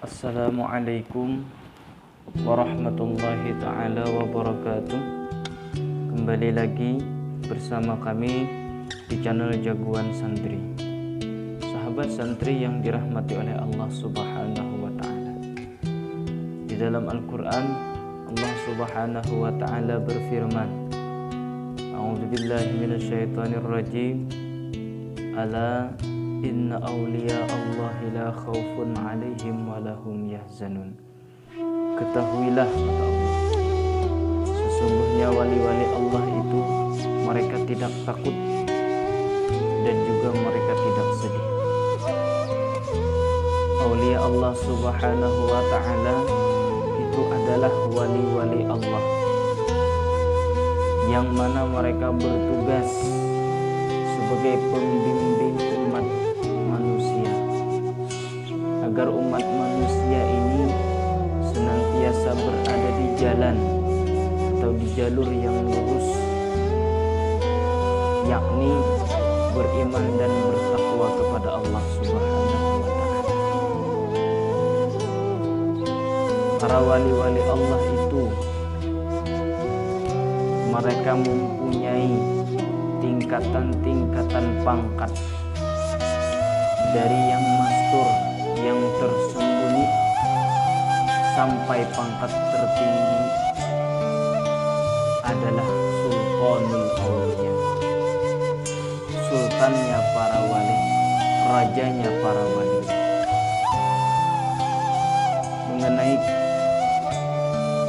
Assalamualaikum warahmatullahi ta'ala wabarakatuh. Kembali lagi bersama kami di channel Jagoan Santri. Sahabat santri yang dirahmati oleh Allah Subhanahu wa ta'ala, di dalam Al-Quran Allah Subhanahu wa ta'ala berfirman, A'udzubillahi minasyaitonirrajim, Ala inna awliya Allahi la khawfun alaihim wa lahum yahzanun. Ketahuilah, kata Allah, sesungguhnya wali-wali Allah itu mereka tidak takut dan juga mereka tidak sedih. Awliya Allah Subhanahu wa ta'ala itu adalah wali-wali Allah yang mana mereka bertugas sebagai pembimbing umat manusia, agar umat manusia ini senantiasa berada di jalan atau di jalur yang lurus, yakni beriman dan bertakwa kepada Allah Subhanahu wa ta'ala. Para wali-wali Allah itu mereka mempunyai tingkatan-tingkatan pangkat, dari yang mastur, yang tersembunyi, sampai pangkat tertinggi adalah Sultanul Auliya, sultannya para wali, rajanya para wali. Mengenai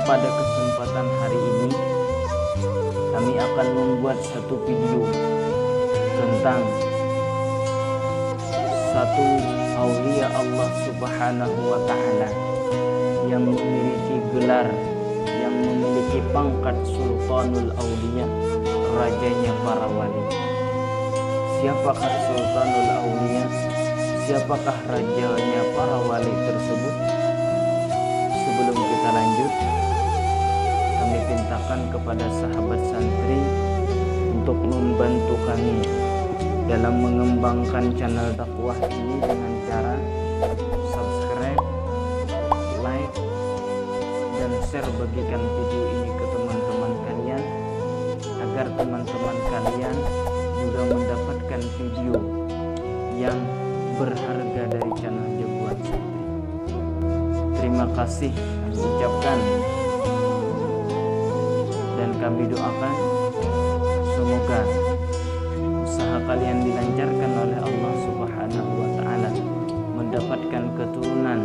pada kesempatan hari ini kami akan membuat satu video tentang satu aulia Allah Subhanahu wa ta'ala yang memiliki gelar, yang memiliki pangkat Sultanul Auliya, rajanya para wali. Siapakah Sultanul Auliya? Siapakah rajanya para wali tersebut? Sebelum kita lanjut, kami pintakan kepada sahabat santri untuk membantu kami dalam mengembangkan channel dakwah ini dengan cara subscribe, like, dan share, bagikan video ini ke teman-teman kalian agar teman-teman kalian juga mendapatkan video yang berharga dari channel Jagoan Santri. Terima kasih kami ucapkan dan kami doakan semoga usaha kalian dilancarkan oleh Allah Subhanahu wa ta'ala, mendapatkan keturunan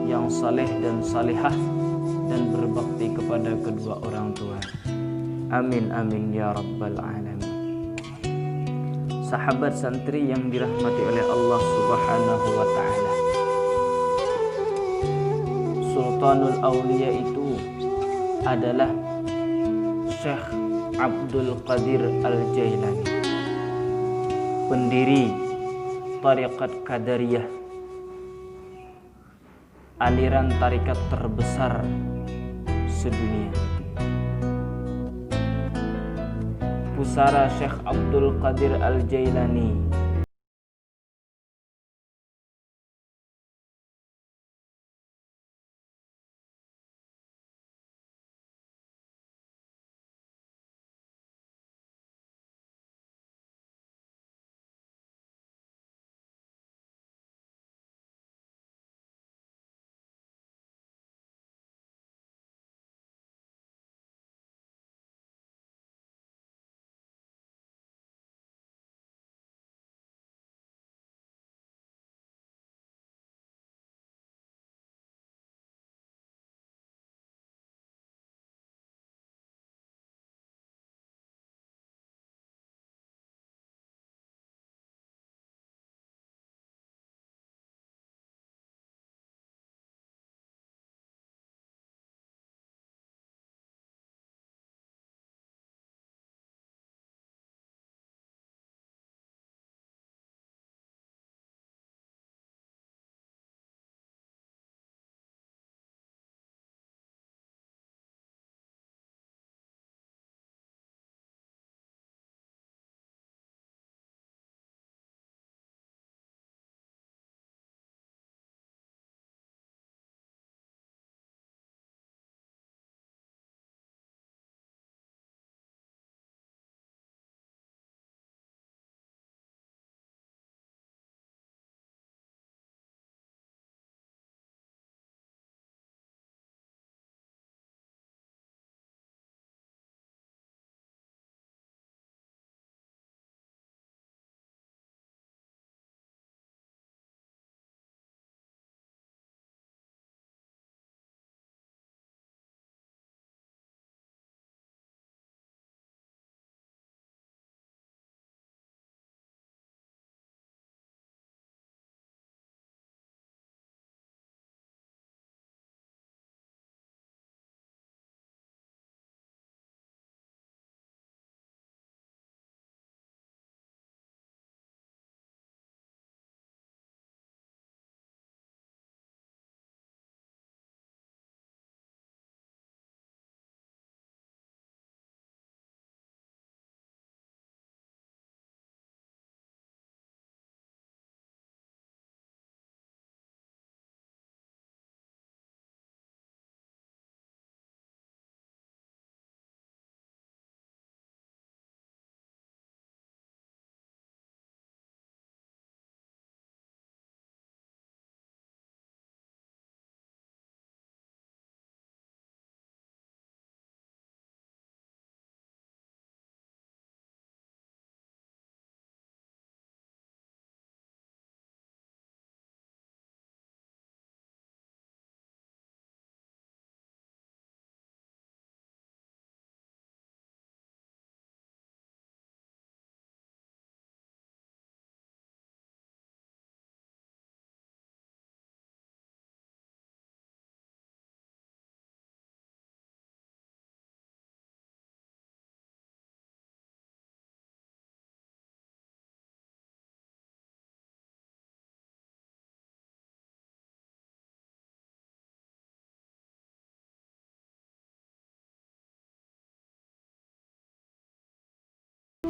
yang saleh dan salihah dan berbakti kepada kedua orang tua. Amin amin ya rabbal alamin. Sahabat santri yang dirahmati oleh Allah Subhanahu wa ta'ala, Sultanul Auliya itu adalah Syekh Abdul Qadir Al-Jailani, pendiri Tariqat Qadariyah, aliran tarikat terbesar sedunia. Pusara Syekh Abdul Qadir Al-Jailani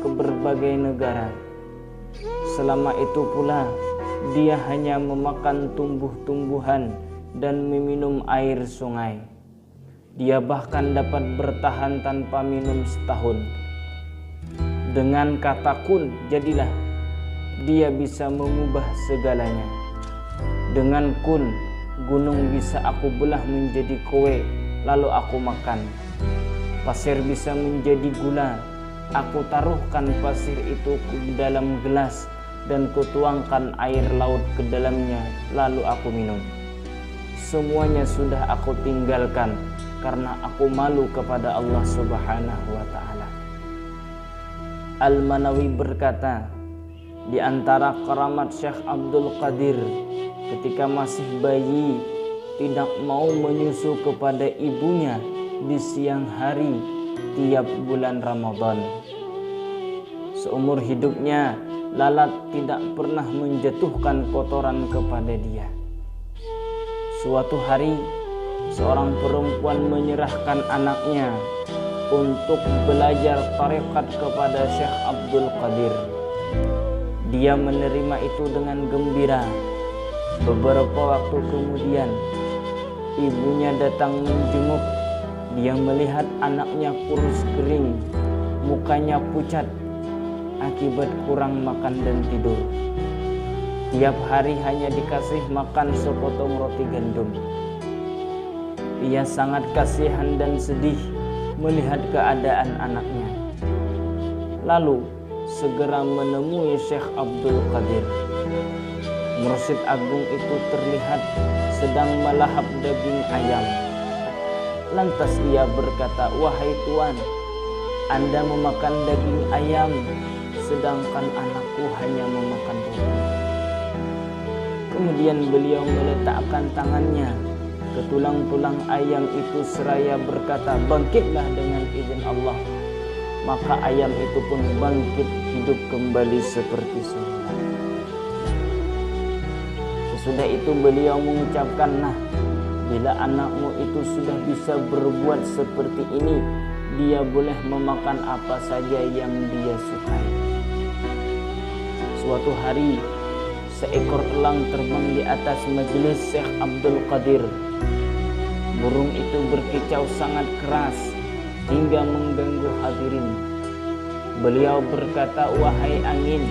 ke berbagai negara. Selama itu pula dia hanya memakan tumbuh-tumbuhan dan meminum air sungai. Dia bahkan dapat bertahan tanpa minum setahun. Dengan kata kun, jadilah, dia bisa mengubah segalanya. Dengan kun, gunung bisa aku belah menjadi kue, lalu aku makan. Pasir bisa menjadi gula, aku taruhkan pasir itu ke dalam gelas dan kutuangkan air laut ke dalamnya, lalu aku minum. Semuanya sudah aku tinggalkan karena aku malu kepada Allah Subhanahu wa ta'ala. Al-Manawi berkata, di antara keramat Syekh Abdul Qadir ketika masih bayi, tidak mau menyusu kepada ibunya di siang hari tiap bulan Ramadan. Seumur hidupnya lalat tidak pernah menjatuhkan kotoran kepada dia. Suatu hari seorang perempuan menyerahkan anaknya untuk belajar tarekat kepada Syekh Abdul Qadir. Dia menerima itu dengan gembira. Beberapa waktu kemudian ibunya datang menjenguk. Dia melihat anaknya kurus kering, mukanya pucat akibat kurang makan dan tidur. Tiap hari hanya dikasih makan sepotong roti gandum. Ia sangat kasihan dan sedih melihat keadaan anaknya. Lalu segera menemui Syekh Abdul Qadir. Mursyid agung itu terlihat sedang melahap daging ayam. Lantas ia berkata, "Wahai Tuan, Anda memakan daging ayam, sedangkan anakku hanya memakan roti." Kemudian beliau meletakkan tangannya ke tulang-tulang ayam itu seraya berkata, "Bangkitlah dengan izin Allah." Maka ayam itu pun bangkit hidup kembali seperti semula. Sesudah itu beliau mengucapkan, "Nah, bila anakmu itu sudah bisa berbuat seperti ini, dia boleh memakan apa saja yang dia sukai." Suatu hari, seekor elang terbang di atas majelis Syekh Abdul Qadir. Burung itu berkicau sangat keras hingga mengganggu hadirin. Beliau berkata, "Wahai angin,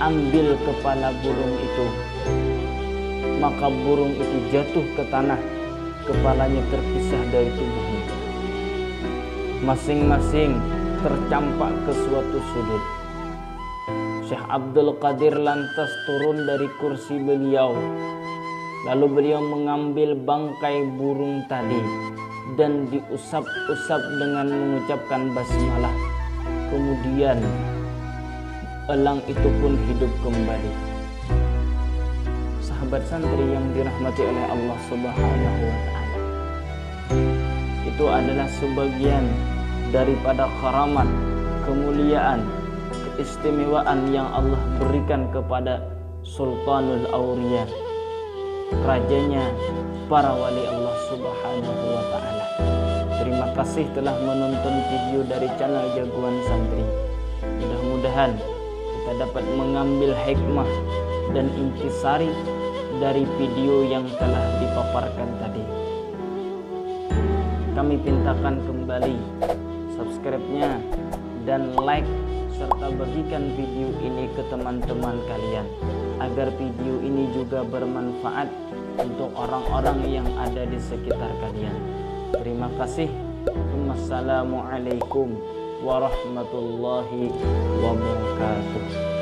ambil kepala burung itu." Maka burung itu jatuh ke tanah, kepalanya terpisah dari tubuhnya. Masing-masing tercampak ke suatu sudut. Syekh Abdul Qadir lantas turun dari kursi beliau. Lalu beliau mengambil bangkai burung tadi dan diusap-usap dengan mengucapkan basmalah. Kemudian elang itu pun hidup kembali. Sahabat santri yang dirahmati oleh Allah Subhanahu wa ta'ala, itu adalah sebagian daripada karamat, kemuliaan, keistimewaan yang Allah berikan kepada Sultanul Awliya, rajanya para wali Allah Subhanahu wa ta'ala. Terima kasih telah menonton video dari channel Jagoan Santri. Mudah-mudahan kita dapat mengambil hikmah dan intisari dari video yang telah dipaparkan tadi. Kami pintakan kembali subscribe-nya dan like serta bagikan video ini ke teman-teman kalian agar video ini juga bermanfaat untuk orang-orang yang ada di sekitar kalian. Terima kasih. Wassalamualaikum warahmatullahi wabarakatuh.